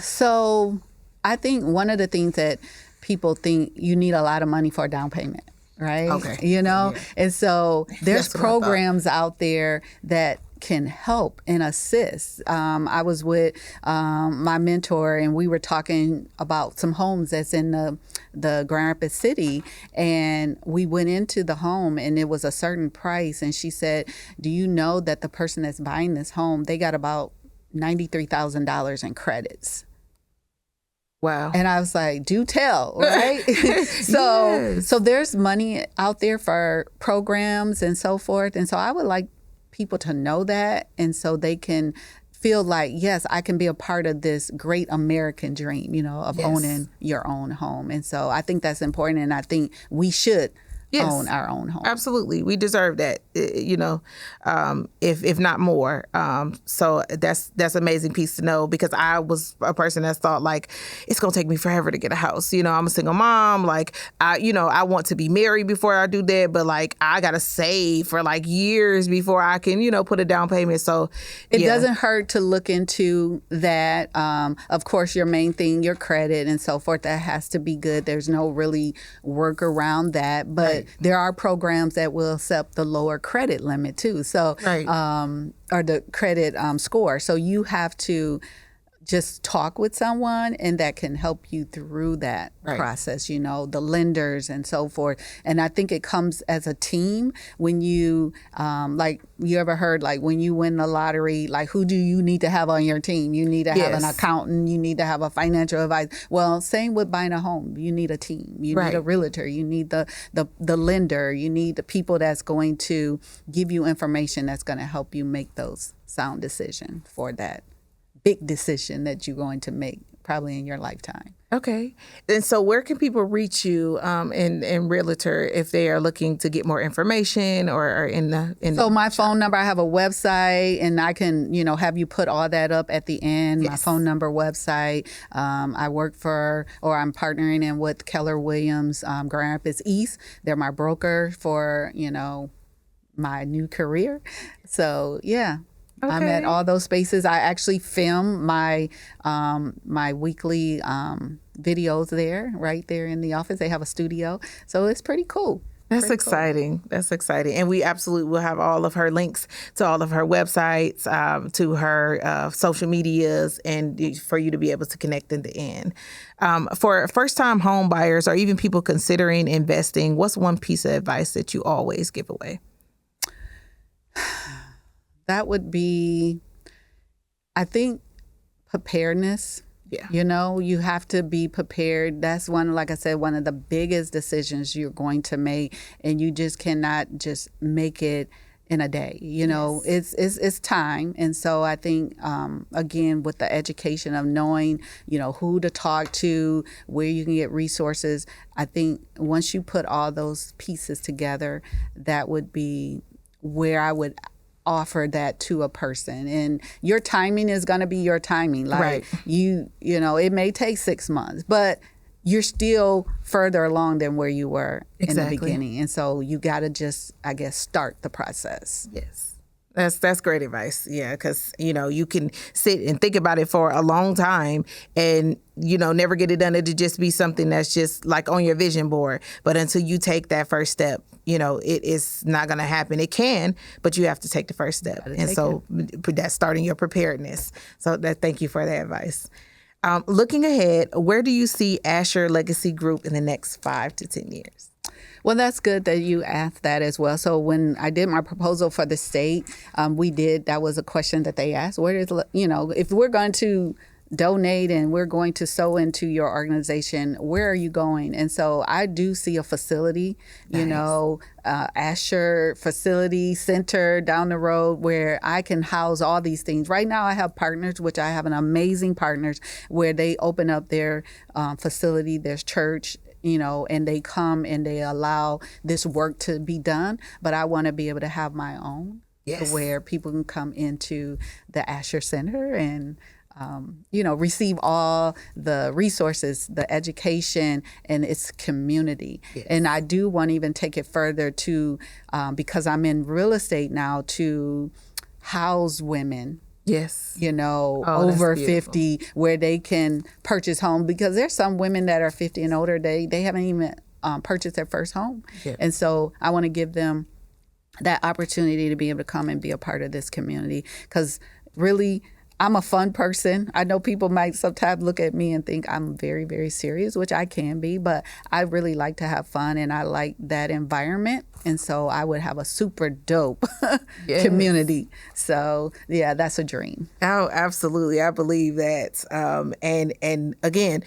So I think one of the things that people think, you need a lot of money for a down payment, right? Okay. Yeah. And so there's programs out there that can help and assist. I was with my mentor, and we were talking about some homes that's in the Grand Rapids city, and we went into the home and it was a certain price, and she said, do you know that the person that's buying this home, they got about $93,000 in credits? Wow. And I was like, do tell, right? So there's money out there for programs and so forth. And so I would like people to know that, and so they can feel like, yes, I can be a part of this great American dream, of owning your own home. And so I think that's important, and I think we should own our own home. Absolutely. We deserve that, if not more. So that's an amazing piece to know, because I was a person that thought, like, it's going to take me forever to get a house. I'm a single mom. Like, I want to be married before I do that, but like, I got to save for like years before I can, put a down payment. So it doesn't hurt to look into that. Of course, your main thing, your credit and so forth, that has to be good. There's no really work around that, but there are programs that will accept the lower credit limit too. So, or the credit score. So you have to just talk with someone, and that can help you through that process, the lenders and so forth. And I think it comes as a team when you, like, you ever heard, like, when you win the lottery, like, who do you need to have on your team? You need to have an accountant. You need to have a financial advisor. Well, same with buying a home. You need a team. You need a realtor. You need the lender. You need the people that's going to give you information that's going to help you make those sound decisions for that big decision that you're going to make probably in your lifetime. Okay. And so where can people reach you in Realtor if they are looking to get more information or So my phone number, I have a website, and I can, have you put all that up at the end. Yes. My phone number, website. I work I'm partnering in with Keller Williams, Grand Rapids East. They're my broker for, my new career. So, yeah. Okay. I'm at all those spaces. I actually film my weekly videos there, right there in the office. They have a studio, so it's pretty cool. That's exciting. Cool. That's exciting. And we absolutely will have all of her links to all of her websites, to her social medias, and for you to be able to connect in the end. For first-time home buyers or even people considering investing, what's one piece of advice that you always give away? That would be, I think, preparedness. Yeah. You have to be prepared. That's like I said, one of the biggest decisions you're going to make, and you just cannot just make it in a day. You know, it's time. And so I think, again, with the education of knowing, you know, who to talk to, where you can get resources, I think once you put all those pieces together, that would be where I would offer that to a person. And your timing is going to be your timing. Like Right. you know, it may take 6 months, but you're still further along than where you were in the beginning. And so you got to just, I guess, start the process. Yes. That's great advice. Yeah, because, you know, you can sit and think about it for a long time and, you know, never get it done. It'll just be something that's just like on your vision board. But until you take that first step, you know, it is not going to happen. It can, but you have to take the first step. And so that's starting your preparedness. So thank you for that advice. Looking ahead, where do you see Asher Legacy Group in the next 5 to 10 years? Well, that's good that you asked that as well. So when I did my proposal for the state, that was a question that they asked. Where is, you know, if we're going to donate and we're going to sow into your organization, where are you going? And so I do see a facility, you know, Asher facility center down the road where I can house all these things. Right now I have partners, which I have an amazing partners where they open up their facility, their church, you know, and they come and they allow this work to be done. But I want to be able to have my own, where people can come into the Asher Center and, you know, receive all the resources, the education, and its community. Yes. And I do want to even take it further to, because I'm in real estate now, to house women. Yes. You know, over 50, where they can purchase home, because there's some women that are 50 and older, they haven't even purchased their first home. Yeah. And so I want to give them that opportunity to be able to come and be a part of this community, because really, I'm a fun person. I know people might sometimes look at me and think I'm very, very serious, which I can be, but I really like to have fun and I like that environment. And so I would have a super dope community. So yeah, that's a dream. Oh, absolutely. I believe that. And again,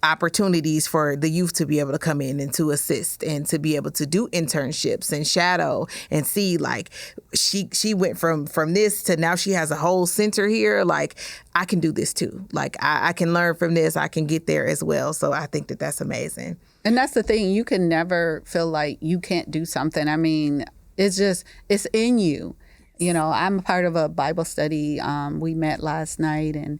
opportunities for the youth to be able to come in and to assist and to be able to do internships and shadow and see, like, she went from this to now she has a whole center here. Like, I can do this too. Like, I can learn from this. I can get there as well. So I think that that's amazing. And that's the thing. You can never feel like you can't do something. I mean, it's in you. You know, I'm a part of a Bible study. We met last night and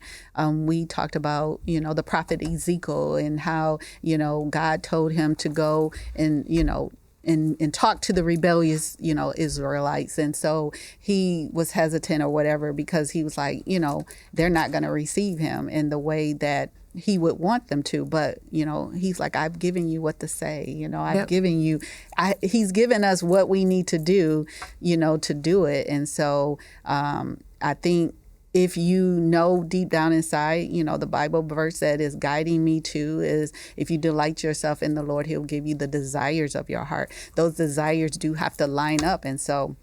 we talked about, you know, the prophet Ezekiel and how, you know, God told him to go and, you know, and talk to the rebellious, you know, Israelites. And so he was hesitant or whatever, because he was like, you know, they're not going to receive him in the way that he would want them to. But, you know, he's like, I've given you what to say, you know, I've given you, he's given us what we need to do, you know, to do it. And so I think if you know deep down inside, you know, the Bible verse that is guiding me to is, if you delight yourself in the Lord, he'll give you the desires of your heart. Those desires do have to line up. And so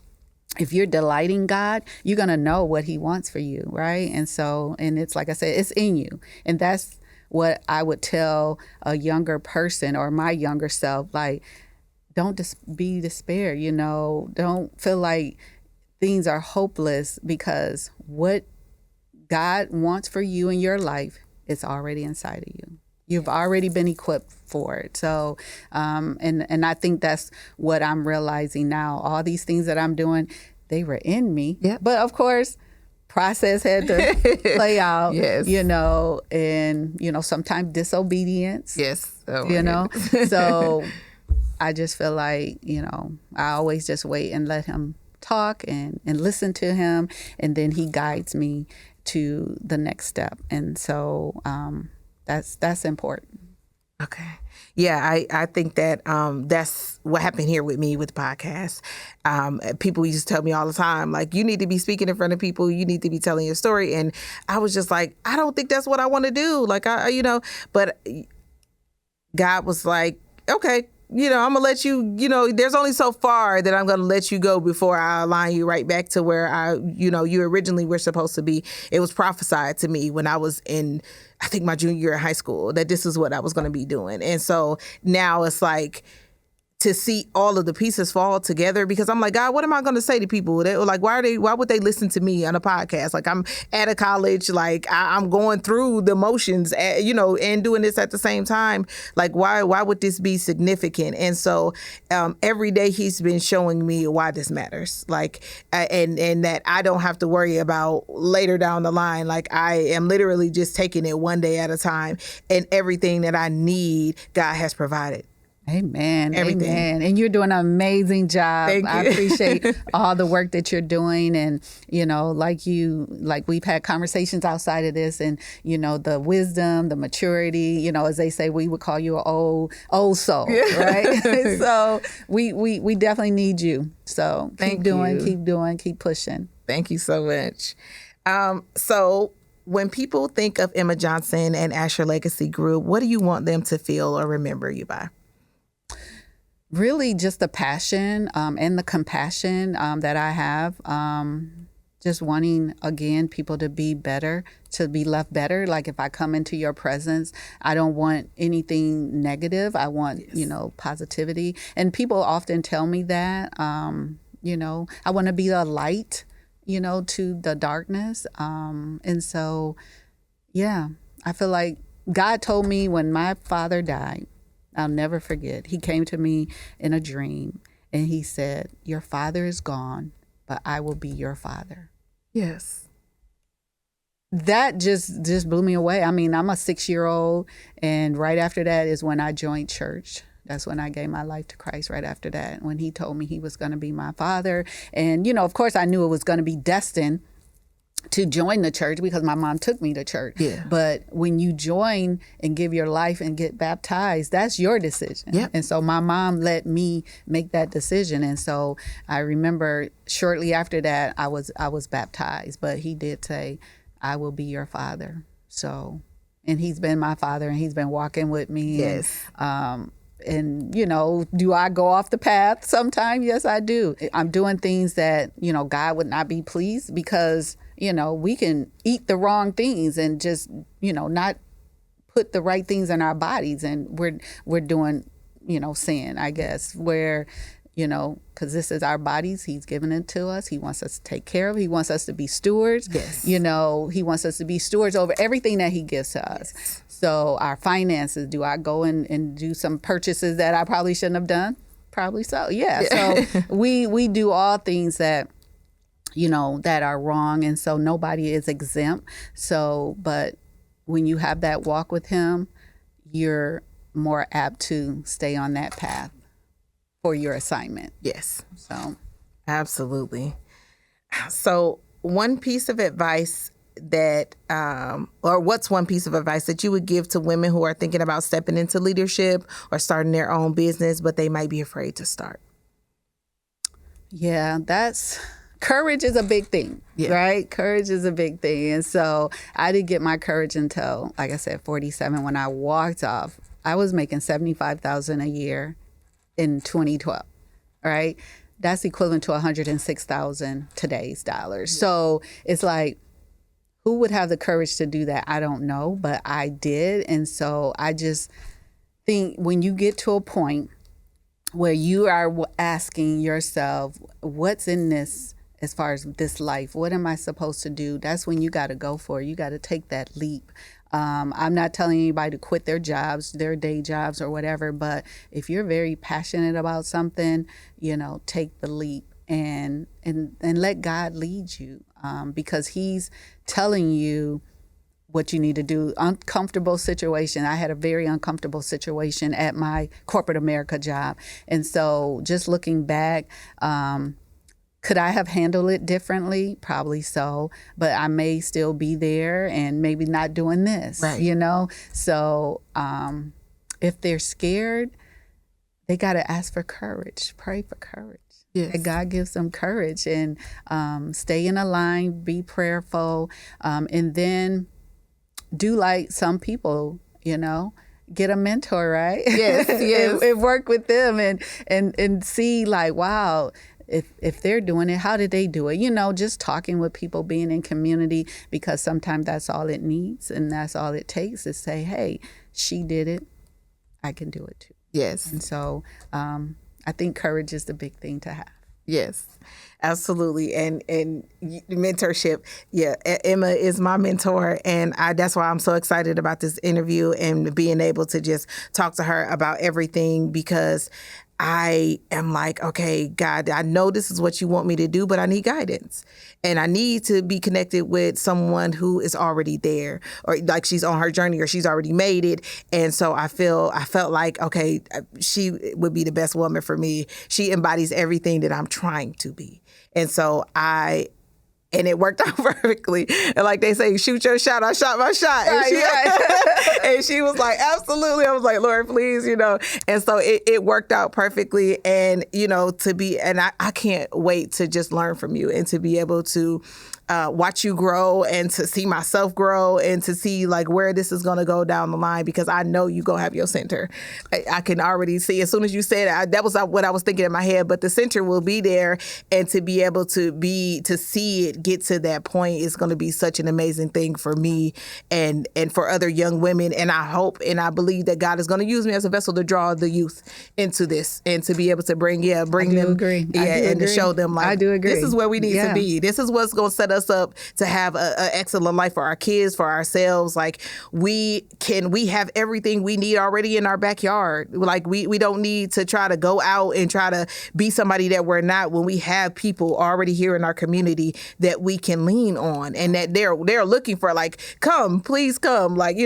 if you're delighting God, you're going to know what he wants for you, right? And so, and it's like I said, it's in you. And that's what I would tell a younger person or my younger self, like, don't be despair, you know, don't feel like things are hopeless, because what God wants for you in your life, it's already inside of you. You've already been equipped for it. So, and I think that's what I'm realizing now. All these things that I'm doing, they were in me. Yep. But of course, process had to play out, you know, and, you know, sometimes disobedience. Yes. Oh, you know, so I just feel like, you know, I always just wait and let him talk and listen to him. And then he guides me to the next step. And so that's important. Okay. Yeah, I think that that's what happened here with me with the podcast. People used to tell me all the time, like, you need to be speaking in front of people. You need to be telling your story. And I was just like, I don't think that's what I want to do. Like, you know, but God was like, okay, you know, I'm going to let you, you know, there's only so far that I'm going to let you go before I align you right back to where you know, you originally were supposed to be. It was prophesied to me when I was in, I think, my junior year in high school, that this is what I was going to be doing. And so now it's like, to see all of the pieces fall together, because I'm like, God, what am I going to say to people? They like, why would they listen to me on a podcast? Like, I'm at a college, like I'm going through the motions, and doing this at the same time. Like, why would this be significant? And so every day he's been showing me why this matters. Like, and that I don't have to worry about later down the line. Like, I am literally just taking it one day at a time, and everything that I need, God has provided. Amen. Everything. Amen. And you're doing an amazing job. Thank you. I appreciate all the work that you're doing. And, like we've had conversations outside of this, and, the wisdom, the maturity, as they say, we would call you an old soul, right? So we definitely need you. So keep doing, keep pushing. Thank you so much. So when people think of Emma Johnson and Asher Legacy Group, what do you want them to feel or remember you by? Really just the passion and the compassion that I have. Just wanting, again, people to be better, to be left better. Like, if I come into your presence, I don't want anything negative. I want, positivity. And people often tell me that, I want to be a light, to the darkness. And so, I feel like God told me when my father died, I'll never forget. He came to me in a dream and he said, "Your father is gone, but I will be your father." Yes. That just blew me away. I mean, I'm a 6-year-old, and right after that is when I joined church. That's when I gave my life to Christ, right after that, when he told me he was going to be my father. And, of course, I knew it was going to be destined to join the church because my mom took me to church. Yeah. But when you join and give your life and get baptized, that's your decision. Yep. And so my mom let me make that decision. And so I remember shortly after that, I was baptized. But he did say, "I will be your father." So, and he's been my father, and he's been walking with me. Yes. And, do I go off the path sometimes? Yes, I do. I'm doing things that, God would not be pleased because, we can eat the wrong things and just, not put the right things in our bodies. And we're doing, sin, I guess, where, because this is our bodies. He's given it to us. He wants us to take care of it. He wants us to be stewards. Yes. He wants us to be stewards over everything that he gives to us. Yes. So our finances, do I go and do some purchases that I probably shouldn't have done? Probably so. Yeah. So we do all things that, that are wrong. And so nobody is exempt. So, but when you have that walk with him, you're more apt to stay on that path for your assignment. Yes. So, absolutely. So one piece of advice that, or what's one piece of advice that you would give to women who are thinking about stepping into leadership or starting their own business, but they might be afraid to start? Yeah, courage is a big thing, right? Courage is a big thing. And so I didn't get my courage until, like I said, 47, when I walked off. I was making $75,000 a year in 2012, right? That's equivalent to 106,000 today's dollars. So it's like, who would have the courage to do that? I don't know, but I did. And so I just think when you get to a point where you are asking yourself, what's in this as far as this life? What am I supposed to do? That's when you got to go for it. You got to take that leap. I'm not telling anybody to quit their jobs, their day jobs or whatever, but if you're very passionate about something, take the leap and let God lead you, because he's telling you what you need to do. Uncomfortable situation. I had a very uncomfortable situation at my corporate America job. And so just looking back, could I have handled it differently? Probably so, but I may still be there and maybe not doing this, right. So if they're scared, they got to ask for courage, pray for courage. Yes. And God gives them courage, and stay in a line, be prayerful, and then do like some people, get a mentor, right? Yes, yes. and work with them and see like, wow, if they're doing it, how did they do it? Just talking with people, being in community, because sometimes that's all it needs and that's all it takes is say, hey, she did it, I can do it too. Yes. And so I think courage is the big thing to have. Yes, absolutely. And mentorship. Yeah. Emma is my mentor. And that's why I'm so excited about this interview and being able to just talk to her about everything, because I am like, okay, God, I know this is what you want me to do, but I need guidance. And I need to be connected with someone who is already there, or like she's on her journey, or she's already made it. And so I felt like, okay, she would be the best woman for me. She embodies everything that I'm trying to be. And so and it worked out perfectly. And like they say, shoot your shot, I shot my shot. And she was like, absolutely. I was like, Lord, please, And so it worked out perfectly. And, I can't wait to just learn from you and to be able to watch you grow and to see myself grow and to see like where this is going to go down the line, because I know you're going to have your center. I can already see, as soon as you said it, that was what I was thinking in my head, but the center will be there, and to be able to see it get to that point is going to be such an amazing thing for me and for other young women. And I hope and I believe that God is going to use me as a vessel to draw the youth into this and to be able to bring them, and to show them like, I do agree. This is where we need to be. This is what's going to set us up to have an excellent life for our kids, for ourselves. Like we have everything we need already in our backyard. Like we don't need to try to go out and try to be somebody that we're not, when we have people already here in our community that we can lean on, and that they're looking for, like, come, please come. Like,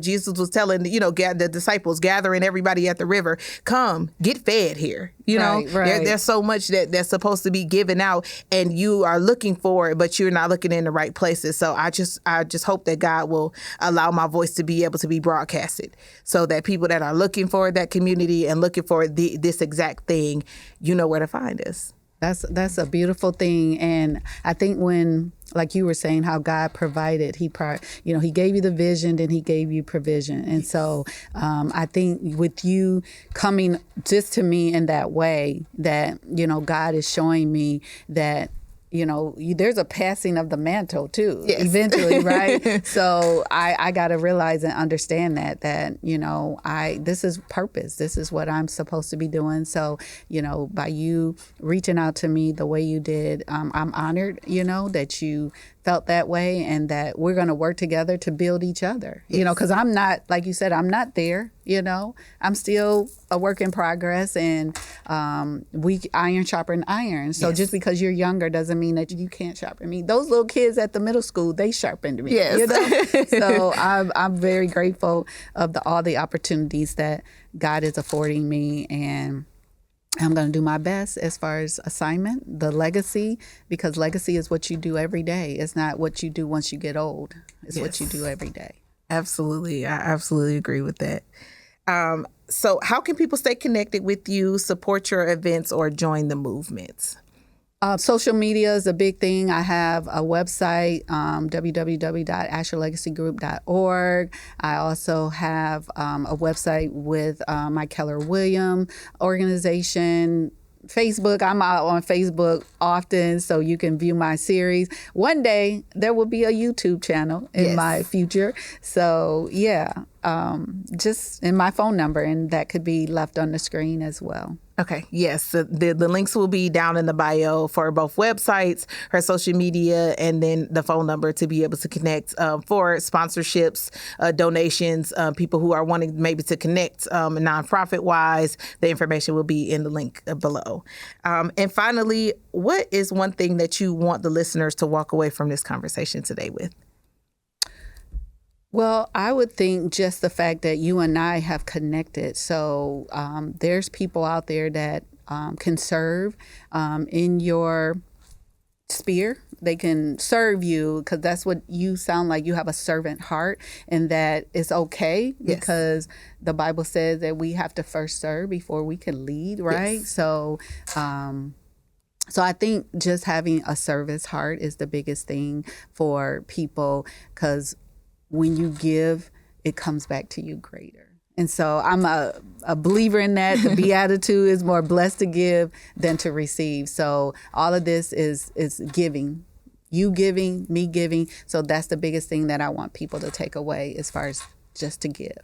Jesus was telling, the disciples, gathering everybody at the river, come, get fed here. Right. There's so much that's supposed to be given out, and you are looking for it, but you're not looking in the right places. So I just hope that God will allow my voice to be able to be broadcasted, so that people that are looking for that community and looking for this exact thing, you know where to find us. That's a beautiful thing. And I think when, like you were saying, how God provided, he gave you the vision, then he gave you provision. And so I think with you coming just to me in that way, that, God is showing me that, there's a passing of the mantle too, eventually, right? So I got to realize and understand that this is purpose. This is what I'm supposed to be doing. So, by you reaching out to me the way you did, I'm honored, that you felt that way, and that we're going to work together to build each other, because I'm not, like you said, I'm not there, I'm still a work in progress, and we iron sharpen iron. So just because you're younger doesn't mean that you can't sharpen me. Those little kids at the middle school, they sharpened me. So I'm very grateful of all the opportunities that God is affording me, and I'm going to do my best as far as assignment, the legacy, because legacy is what you do every day. It's not what you do once you get old. It's what you do every day. Absolutely. I absolutely agree with that. So how can people stay connected with you, support your events, or join the movements? Social media is a big thing. I have a website, www.asherlegacygroup.org. I also have a website with my Keller Williams organization. Facebook, I'm out on Facebook often, so you can view my series. One day there will be a YouTube channel in my future. So just in my phone number, and that could be left on the screen as well. Okay. Yes. The links will be down in the bio for both websites, her social media, and then the phone number to be able to connect for sponsorships, donations, people who are wanting maybe to connect nonprofit wise. The information will be in the link below. And finally, what is one thing that you want the listeners to walk away from this conversation today with? Well, I would think just the fact that you and I have connected. So there's people out there that can serve in your sphere. They can serve you because that's what you sound like. You have a servant heart, and that it's okay because the Bible says that we have to first serve before we can lead, right? Yes. So I think just having a service heart is the biggest thing for people, because when you give, it comes back to you greater. And so I'm a believer in that. The beatitude is more blessed to give than to receive. So all of this is giving. You giving, me giving. So that's the biggest thing that I want people to take away as far as just to give.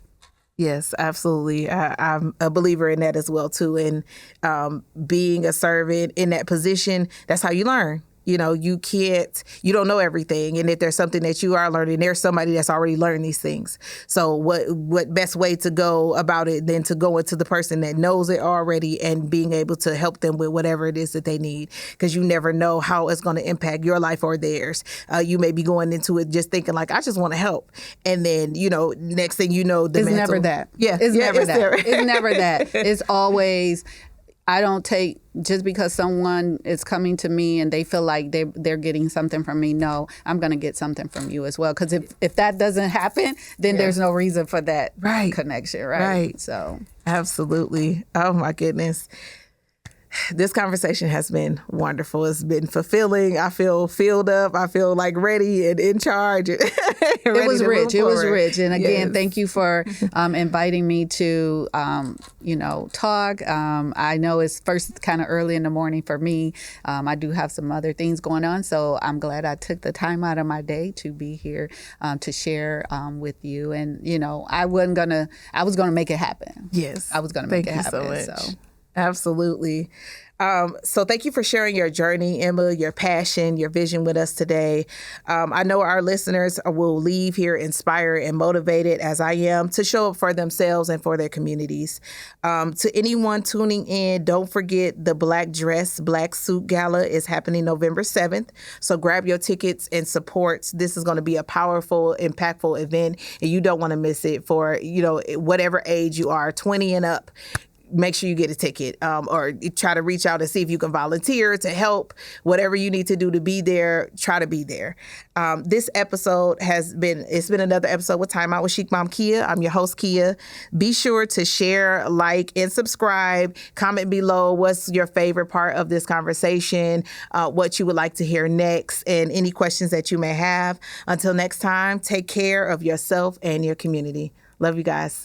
Yes, absolutely. I'm a believer in that as well, too. And being a servant in that position, that's how you learn. You know, you don't know everything. And if there's something that you are learning, there's somebody that's already learned these things. So what best way to go about it than to go into the person that knows it already and being able to help them with whatever it is that they need, because you never know how it's going to impact your life or theirs. You may be going into it just thinking like, I just want to help. And then, you know, next thing you know, It's never that. Yeah. It's never it's that. Never. It's never that. It's always, I don't take, just because someone is coming to me and they feel like they're getting something from me. No, I'm going to get something from you as well. Because if that doesn't happen, then there's no reason for that connection, right? Right. So absolutely. Oh my goodness. This conversation has been wonderful. It's been fulfilling. I feel filled up. I feel like ready and in charge. It was rich. It was rich. And again, yes. Thank you for inviting me to, talk. I know it's first kind of early in the morning for me. I do have some other things going on. So I'm glad I took the time out of my day to be here to share with you. And, you know, I was going to make it happen. Yes. I was going to make it happen. Thank you so much. Absolutely. So thank you for sharing your journey, Emma, your passion, your vision with us today. I know our listeners will leave here inspired and motivated, as I am, to show up for themselves and for their communities. To anyone tuning in, don't forget the Black Dress, Black Suit Gala is happening November 7th. So grab your tickets and support. This is going to be a powerful, impactful event, and you don't want to miss it for, you know, whatever age you are, 20 and up. Make sure you get a ticket or try to reach out and see if you can volunteer to help. Whatever you need to do to be there, try to be there. This episode it's been another episode with Timeout with Chicmomkia. I'm your host, Kia. Be sure to share, like, and subscribe. Comment below what's your favorite part of this conversation, what you would like to hear next, and any questions that you may have. Until next time, take care of yourself and your community. Love you guys.